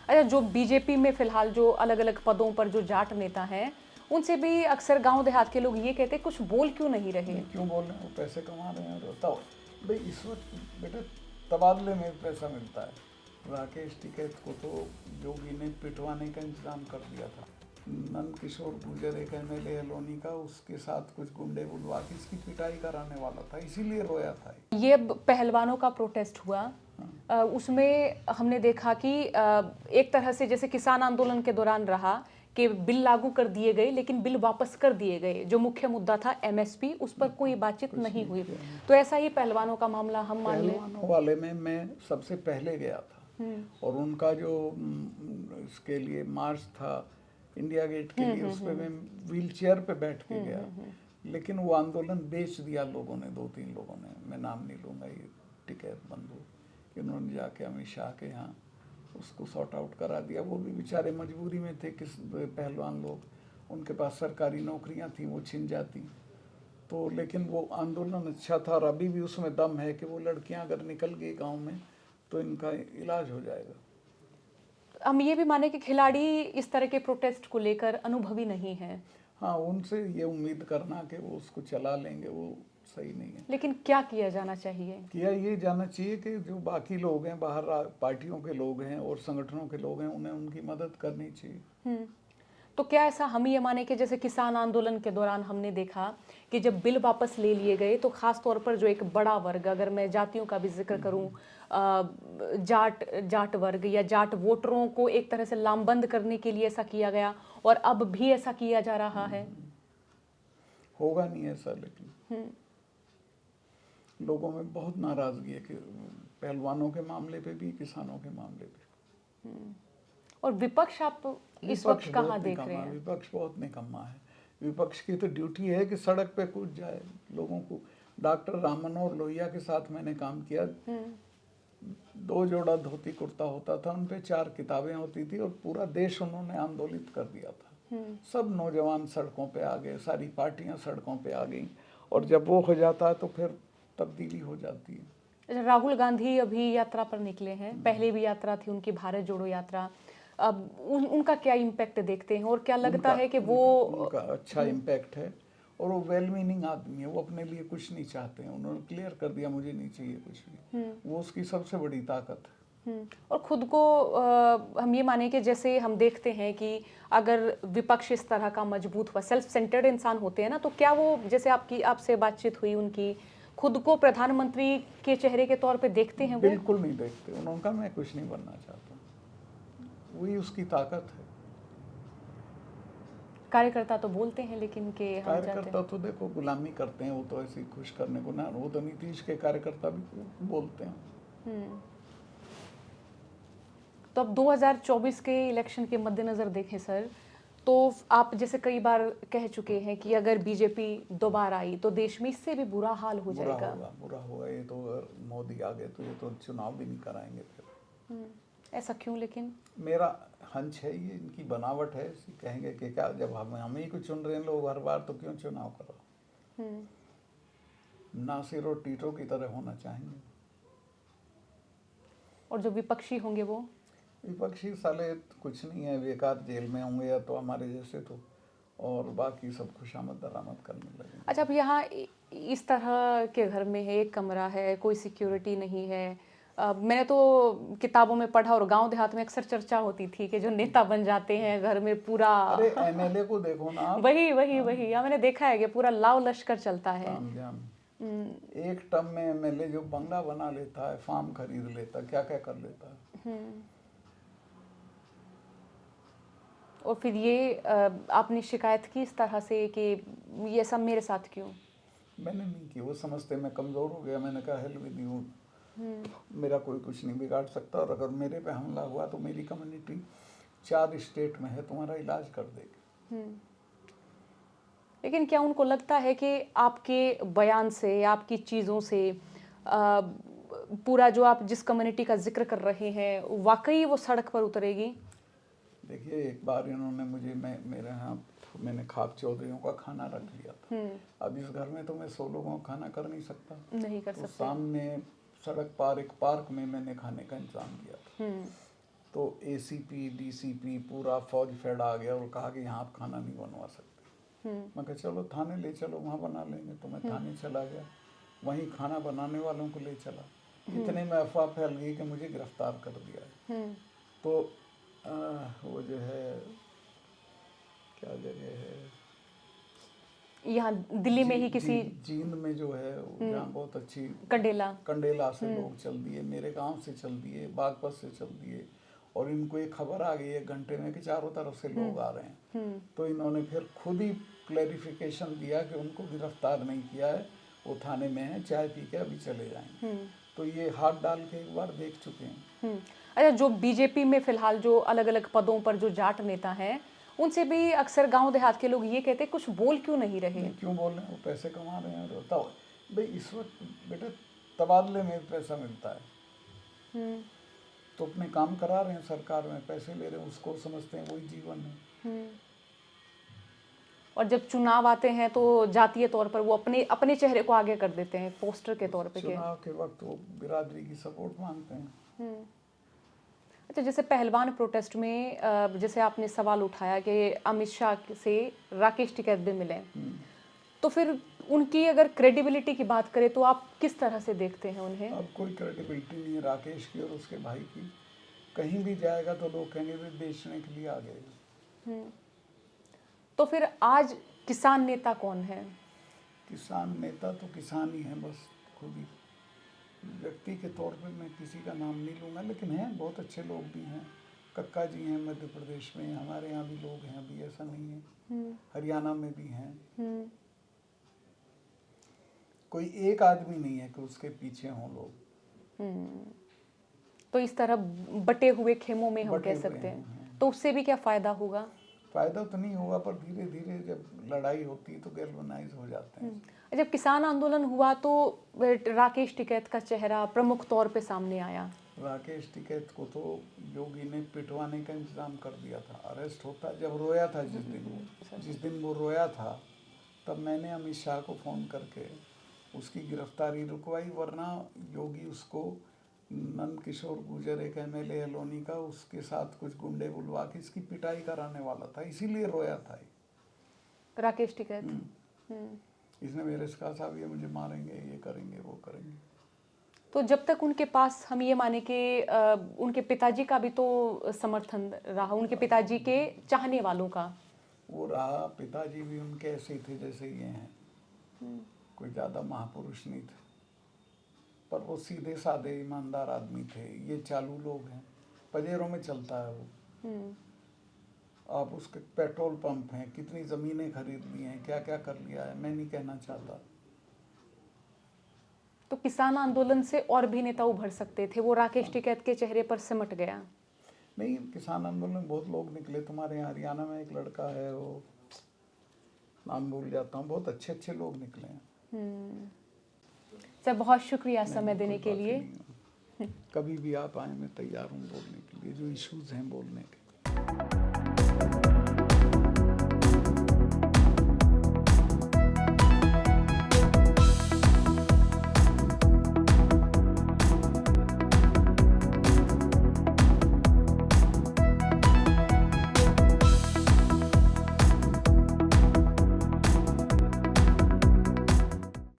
अच्छा, जो बीजेपी में फिलहाल जो अलग अलग पदों पर जो जाट नेता हैं, उनसे भी अक्सर गांव देहात के लोग ये कहते हैं कुछ बोल क्यों नहीं रहे। नहीं, क्यों बोल रहे हैं? वो पैसे कमा रहे हैं। तो भाई इस वक्त बेटा तबादले में पैसा मिलता है। राकेश टिकैत को तो जोगी ने पिटवाने का इंतजाम कर दिया था। नंद किशोर गुर्जर एक एमएलए अलोनी का, उसके साथ कुछ गुंडे बुलवा के इसकी पिटाई कराने वाला था, इसीलिए रोया था। ये पहलवानों का प्रोटेस्ट हुआ, उसमें हमने देखा कि एक तरह से जैसे किसान आंदोलन के दौरान रहा कि बिल लागू कर दिए गए लेकिन बिल वापस कर दिए गए। जो मुख्य मुद्दा था एमएसपी, उस पर कोई बातचीत नहीं हुई। तो ऐसा ही पहलवानों का मामला हम मान लें। पहलवानों वाले में मैं सबसे पहले गया था और उनका जो इसके लिए मार्च था इंडिया गेट के लिए, उस पर मैं व्हील चेयर पे बैठ के गया। लेकिन वो आंदोलन बेच दिया लोगों ने, 2-3 लोगों ने, मैं नाम नहीं लूँगा, ये टिकैत बंधु, इन्होंने जाके अमित शाह के यहाँ उसको सॉर्ट आउट करा दिया। वो भी बेचारे मजबूरी में थे, किस पहलवान लोग, उनके पास सरकारी नौकरियां थी, वो छिन जाती तो। लेकिन वो आंदोलन अच्छा था और अभी भी उसमें दम है कि वो लड़कियां अगर निकल गई गांव में तो इनका इलाज हो जाएगा। हम ये भी माने कि खिलाड़ी इस तरह के प्रोटेस्ट को लेकर अनुभवी नहीं है। हाँ, उनसे ये उम्मीद करना कि वो उसको चला लेंगे वो सही नहीं है। लेकिन क्या किया जाना चाहिए? किया ये जाना चाहिए कि जो बाकी लोग हैं, बाहर पार्टियों के लोग हैं और संगठनों के लोग हैं, उन्हें उनकी मदद करनी चाहिए। तो क्या ऐसा हम ये माने कि जैसे किसान आंदोलन के दौरान हमने देखा कि जब बिल वापस ले लिए गए तो खास तौर पर जो एक बड़ा वर्ग, अगर मैं जातियों का भी जिक्र करूं, जाट वर्ग या जाट वोटरों को एक तरह से लामबंद करने के लिए ऐसा किया गया और अब भी ऐसा किया जा रहा है। होगा नहीं ऐसा, लेकिन लोगों में बहुत नाराजगी है कि पहलवानों के मामले पे भी, किसानों के मामले पे। और विपक्ष आप इस वक्त कहाँ देख रहे हैं? विपक्ष बहुत निकम्मा है। विपक्ष की तो ड्यूटी है कि सड़क पे कूद जाए लोगों को। डॉक्टर राम मनोहर लोहिया के साथ मैंने काम किया। 2 जोड़ा धोती कुर्ता होता था, उन पे 4 किताबें होती थी और पूरा देश उन्होंने आंदोलित कर दिया था। सब नौजवान सड़कों पे आ गए, सारी पार्टियां सड़कों पे आ गई और जब वो हो जाता है तो फिर तब्दीली हो जाती है। राहुल गांधी अभी यात्रा पर निकले हैं, पहले भी यात्रा थी उनकी, भारत जोड़ो यात्रा। अब उनका क्या इम्पैक्ट देखते हैं और क्या लगता है कि उनका अच्छा इम्पैक्ट है और वो वेल मीनिंग आदमी है। वो अपने लिए कुछ नहीं चाहते हैं, उन्होंने क्लियर कर दिया मुझे नहीं चाहिए कुछ भी। वो उसकी सबसे बड़ी ताकत है। और खुद को हम ये माने कि जैसे हम देखते हैं कि अगर विपक्ष इस तरह का मजबूत हुआ, सेल्फ सेंटर्ड इंसान होते हैं ना, तो क्या वो, जैसे आपसे बातचीत हुई उनकी, खुद को प्रधानमंत्री के चेहरे के तौर पे देखते हैं? वो बिल्कुल नहीं देखते। उन्होंने कहा मैं कुछ नहीं बनना चाहता, वही उसकी ताकत है। कार्यकर्ता तो बोलते हैं लेकिन कि हम कार्यकर्ता तो देखो गुलामी करते हैं, वो तो ऐसे ही खुश करने को ना। वो तो नीतीश के कार्यकर्ता भी बोलते हैं। तो अब 2024 के इलेक्शन के मद्देनजर देखें सर, तो आप जैसे कई बार कह चुके हैं कि अगर बीजेपी दोबारा आई तो देश में इससे भी बुरा हाल हो जाएगा। बुरा होगा। ये तो मोदी आ गए तो ये तो चुनाव भी नहीं कराएंगे फिर। ऐसा क्यों? लेकिन मेरा हंच है, ये इनकी बनावट है। कहेंगे कि क्या, जब हम ही को चुन रहे हैं लोग हर बार, तो क्यों चुनाव कराओ। नासिर और टीटो की तरह होना चाहेंगे। और जो विपक्षी होंगे वो विपक्षी साले कुछ नहीं है, बेकार जेल में होंगे या तो हमारे जैसे, तो और बाकी सब खुशामद दरामद करने लगे। अच्छा, अब यहाँ इस तरह के घर में है, एक कमरा है, कोई सिक्योरिटी नहीं है। मैंने तो किताबों में पढ़ा और गांव देहात में अक्सर चर्चा होती थी कि जो नेता बन जाते हैं घर में पूरा, अरे एमएलए को देखो ना आप। वही मैंने देखा है कि पूरा लाव लश्कर चलता है। एक टर्म में एमएलए जो बंगला बना लेता है, फार्म खरीद लेता, क्या क्या कर लेता है। और फिर ये आपने शिकायत की इस तरह से कि ये सब मेरे साथ क्यों? मैंने नहीं की। वो समझते मैं कमज़ोर हो गया। मैंने कहा हेल विद यू, मेरा कोई कुछ नहीं बिगाड़ सकता और अगर मेरे पे हमला हुआ तो मेरी कम्युनिटी 4 स्टेट में है, तुम्हारा इलाज कर देगी। लेकिन क्या उनको लगता है कि आपके बयान से, आपकी चीज़ों से पूरा जो आप जिस कम्युनिटी का जिक्र कर रहे हैं वाकई वो सड़क पर उतरेगी? देखिए, एक बार इन्होंने मुझे, मेरे यहाँ मैंने खाप चौधरियों का खाना रख लिया था। अब इस घर में तो मैं 100 लोगों का खाना कर नहीं सकता। नहीं कर सकते। सामने सड़क पार एक पार्क में मैंने खाने का इंतजाम किया था। तो एसीपी डीसीपी पूरा फौज फेड आ गया और कहा कि यहाँ आप खाना नहीं बनवा सकते। मैं कहा चलो थाने ले चलो, वहाँ बना लेंगे। तो मैं थाने चला गया, वहीं खाना बनाने वालों को ले चला। इतने में अफवाह फैल गई कि मुझे गिरफ्तार कर दिया है। तो वो जो है क्या जगह है, यहाँ दिल्ली में ही किसी जींद में जो है जहाँ बहुत अच्छी कंडेला से लोग चल दिए, मेरे गांव से चल दिए, बागपत से चल दिए, और इनको एक खबर आ गई 1 घंटे में कि चारों तरफ से लोग आ रहे हैं। तो इन्होंने फिर खुद ही क्लैरिफिकेशन दिया कि उनको गिरफ्तार नहीं किया है, वो थाने में है, चाय पी के अभी चले जाएंगे। तो ये हाथ डाल के एक बार देख चुके हैं। अच्छा, जो बीजेपी में फिलहाल जो अलग अलग पदों पर जो जाट नेता हैं, उनसे भी अक्सर गांव देहात के लोग ये कहते हैं कुछ बोल क्यों नहीं रहे? क्यों बोल रहे हैं? वो पैसे कमा रहे हैं। बताओ भाई, इस वक्त बेटा तबादले में पैसा मिलता है, तो अपने काम करा रहे हैं, सरकार में पैसे ले रहे हैं, उसको समझते हैं वही जीवन है। और जब चुनाव आते हैं तो जातीय तौर पर वो अपने चेहरे को आगे कर देते हैं पोस्टर के तौर पे। चुनाव के वक्त वो बिरादरी की सपोर्ट मांगते हैं। अच्छा, जैसे पहलवान प्रोटेस्ट में जैसे आपने सवाल उठाया कि अमित शाह से राकेश टिकैत भी मिले, तो फिर उनकी अगर क्रेडिबिलिटी की बात करें तो आप किस तरह से देखते हैं उन्हें? अब कोई क्रेडिबिलिटी नहीं है राकेश की और उसके भाई की। कहीं भी जाएगा तो लोग कहेंगे वे बेचने के लिए आ गए। तो फिर आज किसान नेता कौन है? किसान नेता तो किसान ही है बस, खुद ही। व्यक्ति के तौर पे मैं किसी का नाम नहीं लूँगा, लेकिन हैं बहुत अच्छे लोग भी हैं। कक्का जी हैं मध्य प्रदेश में, हमारे यहाँ भी लोग हैं, अभी ऐसा नहीं है। हरियाणा में भी हैं। कोई एक आदमी नहीं है कि उसके पीछे हों लोग। तो इस तरह बटे हुए खेमों में हम कह सकते हैं। तो उससे भी क्या फायदा होगा? फायदा तो नहीं होगा, पर धीरे धीरे जब लड़ाई होती है तो गैल्वेनाइज हो जाते हैं। जब किसान आंदोलन हुआ तो राकेश टिकैत का चेहरा प्रमुख तौर पे सामने आया। राकेश टिकैत को तो योगी ने पिटवाने का इंतजाम कर दिया था। अरेस्ट होता जब रोया था, जिस दिन वो रोया था, तब मैंने अमित शाह को फ़ोन करके उसकी गिरफ्तारी रुकवाई, वरना योगी उसको नंद किशोर गुर्जर एक MLA एलोनी का, उसके साथ कुछ गुंडे बुलवा के इसकी पिटाई कराने वाला था, इसीलिए रोया था राकेश टिकैत। इसने मेरे से कहा साहब ये मुझे मारेंगे, ये करेंगे, वो करेंगे। तो जब तक उनके पास हम ये माने कि उनके पिताजी का भी तो समर्थन रहा, उनके पिताजी के चाहने वालों का वो रहा। पिताजी भी उनके ऐसे ही थे जैसे ये हैं, कोई ज़्यादा महापुरुष नहीं थे, पर वो सीधे साधे ईमानदार आदमी थे। ये चालू लोग हैं, पजेरों में चलता है वो। आप उसके पेट्रोल पंप हैं, कितनी ज़मीनें खरीद ली हैं, क्या क्या कर लिया है, मैं नहीं कहना चाहता। तो किसान आंदोलन से और भी नेता उभर सकते थे, वो राकेश टिकैत के चेहरे पर सिमट गया। नहीं, किसान आंदोलन में बहुत लोग निकले। तुम्हारे यहाँ हरियाणा में एक लड़का है, वो नाम भूल जाता हूँ, बहुत अच्छे अच्छे लोग निकले हैं। सर बहुत शुक्रिया समय देने के लिए। कभी भी आप आए, मैं तैयार हूँ बोलने के लिए, जो इश्यूज हैं बोलने के।